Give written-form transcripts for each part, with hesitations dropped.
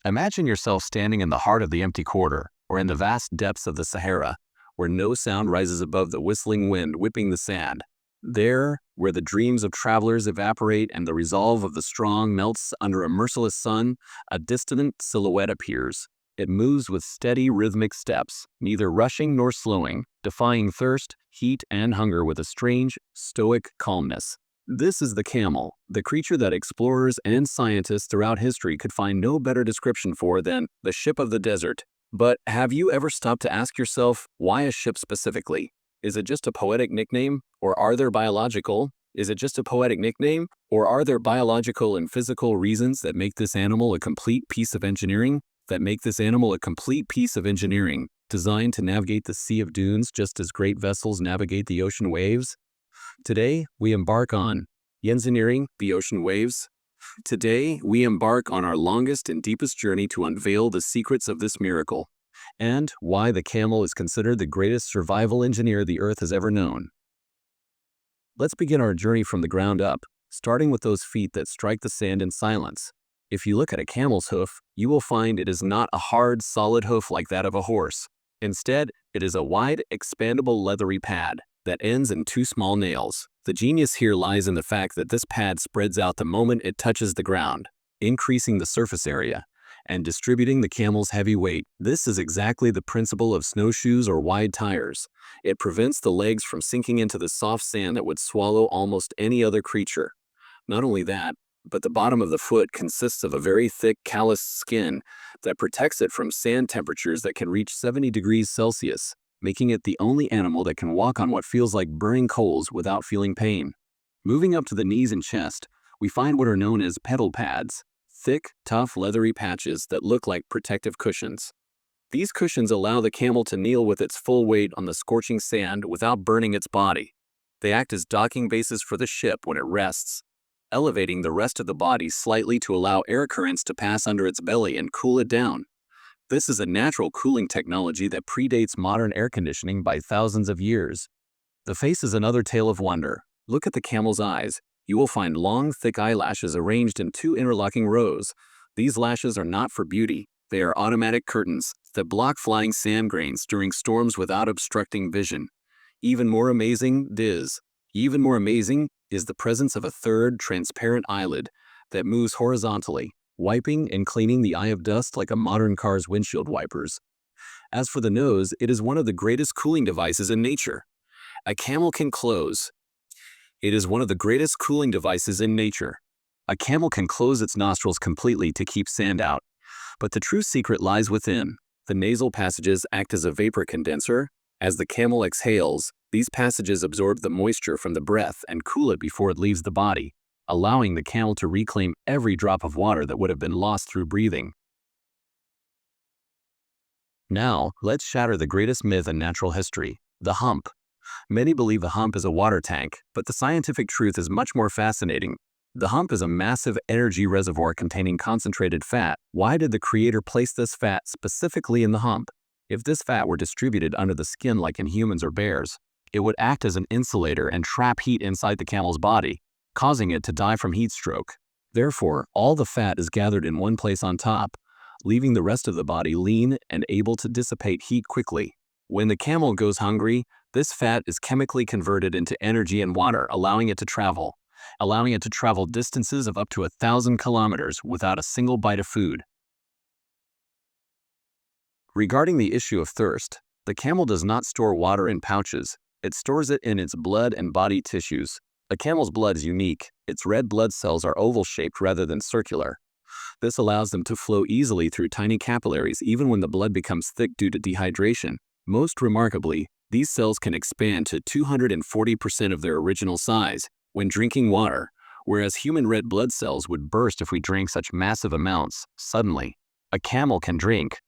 Imagine yourself standing in the heart of the empty quarter, or in the vast depths of the Sahara, where no sound rises above the whistling wind whipping the sand. There, where the dreams of travelers evaporate and the resolve of the strong melts under a merciless sun, a distant silhouette appears. It moves with steady, rhythmic steps, neither rushing nor slowing, defying thirst, heat, and hunger with a strange, stoic calmness. This is the camel, the creature that explorers and scientists throughout history could find no better description for than the ship of the desert. But have you ever stopped to ask yourself, why a ship specifically? Is it just a poetic nickname, or are there biological? Is it just a poetic nickname, or are there biological and physical reasons that make this animal a complete piece of engineering? Designed to navigate the sea of dunes just as great vessels navigate the ocean waves? Today, we embark on engineering the ocean waves. Today, we embark on our longest and deepest journey to unveil the secrets of this miracle, and why the camel is considered the greatest survival engineer the earth has ever known. Let's begin our journey from the ground up, starting with those feet that strike the sand in silence. If you look at a camel's hoof, you will find it is not a hard, solid hoof like that of a horse. Instead, it is a wide, expandable leathery pad that ends in two small nails. The genius here lies in the fact that this pad spreads out the moment it touches the ground, increasing the surface area and distributing the camel's heavy weight. This is exactly the principle of snowshoes or wide tires. It prevents the legs from sinking into the soft sand that would swallow almost any other creature. Not only that, but the bottom of the foot consists of a very thick, calloused skin that protects it from sand temperatures that can reach 70 degrees Celsius, making it the only animal that can walk on what feels like burning coals without feeling pain. Moving up to the knees and chest, we find what are known as pedal pads, thick, tough, leathery patches that look like protective cushions. These cushions allow the camel to kneel with its full weight on the scorching sand without burning its body. They act as docking bases for the ship when it rests, elevating the rest of the body slightly to allow air currents to pass under its belly and cool it down. This is a natural cooling technology that predates modern air conditioning by thousands of years. The face is another tale of wonder. Look at the camel's eyes. You will find long, thick eyelashes arranged in two interlocking rows. These lashes are not for beauty. They are automatic curtains that block flying sand grains during storms without obstructing vision. Even more amazing is the presence of a third, transparent eyelid that moves horizontally, wiping and cleaning the eye of dust like a modern car's windshield wipers. As for the nose, it is one of the greatest cooling devices in nature. A camel can close. It is one of the greatest cooling devices in nature. A camel can close its nostrils completely to keep sand out. But the true secret lies within. The nasal passages act as a vapor condenser. As the camel exhales, these passages absorb the moisture from the breath and cool it before it leaves the body, allowing the camel to reclaim every drop of water that would have been lost through breathing. Now, let's shatter the greatest myth in natural history, the hump. Many believe the hump is a water tank, but the scientific truth is much more fascinating. The hump is a massive energy reservoir containing concentrated fat. Why did the creator place this fat specifically in the hump? If this fat were distributed under the skin like in humans or bears, it would act as an insulator and trap heat inside the camel's body, causing it to die from heat stroke. Therefore, all the fat is gathered in one place on top, leaving the rest of the body lean and able to dissipate heat quickly. When the camel goes hungry, this fat is chemically converted into energy and water, allowing it to travel distances of up to 1,000 kilometers without a single bite of food. Regarding the issue of thirst, the camel does not store water in pouches. It stores it in its blood and body tissues. A camel's blood is unique. Its red blood cells are oval-shaped rather than circular. This allows them to flow easily through tiny capillaries even when the blood becomes thick due to dehydration. Most remarkably, these cells can expand to 240% of their original size when drinking water, whereas human red blood cells would burst if we drank such massive amounts suddenly. A camel can drink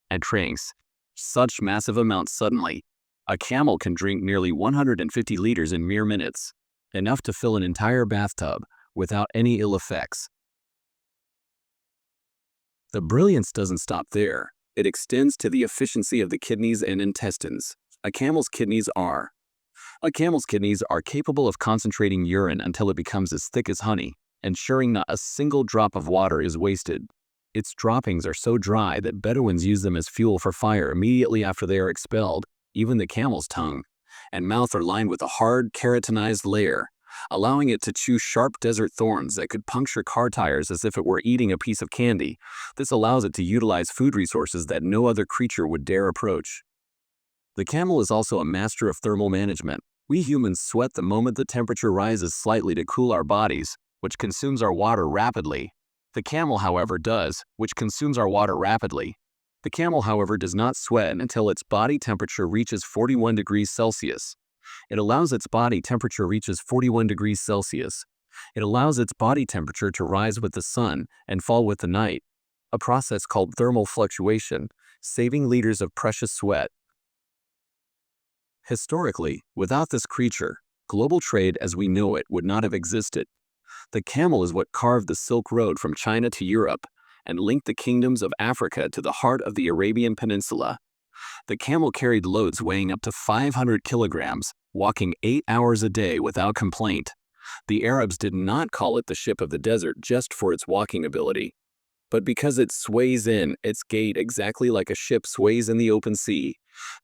and drinks such massive amounts suddenly. A camel can drink nearly 150 liters in mere minutes, enough to fill an entire bathtub without any ill effects. The brilliance doesn't stop there. It extends to the efficiency of the kidneys and intestines. A camel's kidneys are capable of concentrating urine until it becomes as thick as honey, ensuring not a single drop of water is wasted. Its droppings are so dry that Bedouins use them as fuel for fire immediately after they are expelled. Even the camel's tongue and mouth are lined with a hard, keratinized layer, allowing it to chew sharp desert thorns that could puncture car tires as if it were eating a piece of candy. This allows it to utilize food resources that no other creature would dare approach. The camel is also a master of thermal management. We humans sweat the moment the temperature rises slightly to cool our bodies, which consumes our water rapidly. The camel, however, does, which consumes our water rapidly. The camel, however, does not sweat until its body temperature reaches 41 degrees Celsius. It allows its body temperature reaches 41 degrees Celsius. It allows its body temperature to rise with the sun and fall with the night, a process called thermal fluctuation, saving liters of precious sweat. Historically, without this creature, global trade as we know it would not have existed. The camel is what carved the Silk Road from China to Europe and linked the kingdoms of Africa to the heart of the Arabian Peninsula. The camel carried loads weighing up to 500 kilograms, walking 8 hours a day without complaint. The Arabs did not call it the ship of the desert just for its walking ability, but because it sways in its gait exactly like a ship sways in the open sea.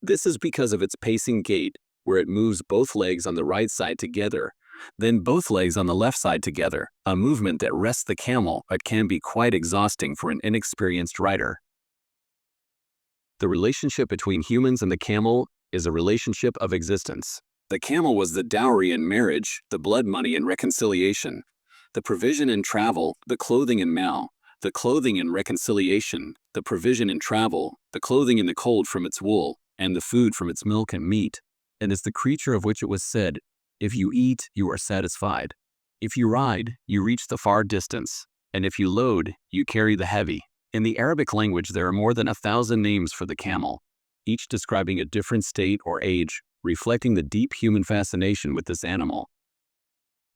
This is because of its pacing gait, where it moves both legs on the right side together, then both legs on the left side together, a movement that rests the camel but can be quite exhausting for an inexperienced rider. The relationship between humans and the camel is a relationship of existence. The camel was the dowry in marriage, the blood money in reconciliation, the provision in travel, the clothing in mal, the clothing in reconciliation, the provision in travel, the clothing in the cold from its wool, and the food from its milk and meat. And is the creature of which it was said, "If you eat, you are satisfied. If you ride, you reach the far distance. And if you load, you carry the heavy." In the Arabic language, there are more than 1,000 names for the camel, each describing a different state or age, reflecting the deep human fascination with this animal.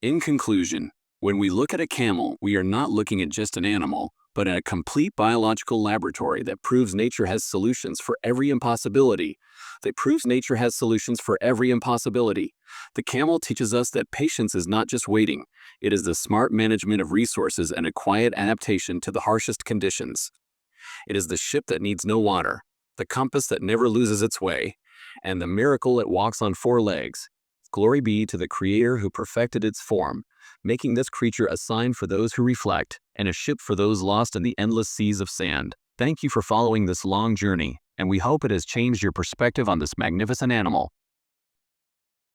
In conclusion, when we look at a camel, we are not looking at just an animal, but at a complete biological laboratory that proves nature has solutions for every impossibility. The camel teaches us that patience is not just waiting, it is the smart management of resources and a quiet adaptation to the harshest conditions. It is the ship that needs no water, the compass that never loses its way, and the miracle it walks on 4 legs. Glory be to the Creator who perfected its form, making this creature a sign for those who reflect, and a ship for those lost in the endless seas of sand. Thank you for following this long journey, and we hope it has changed your perspective on this magnificent animal.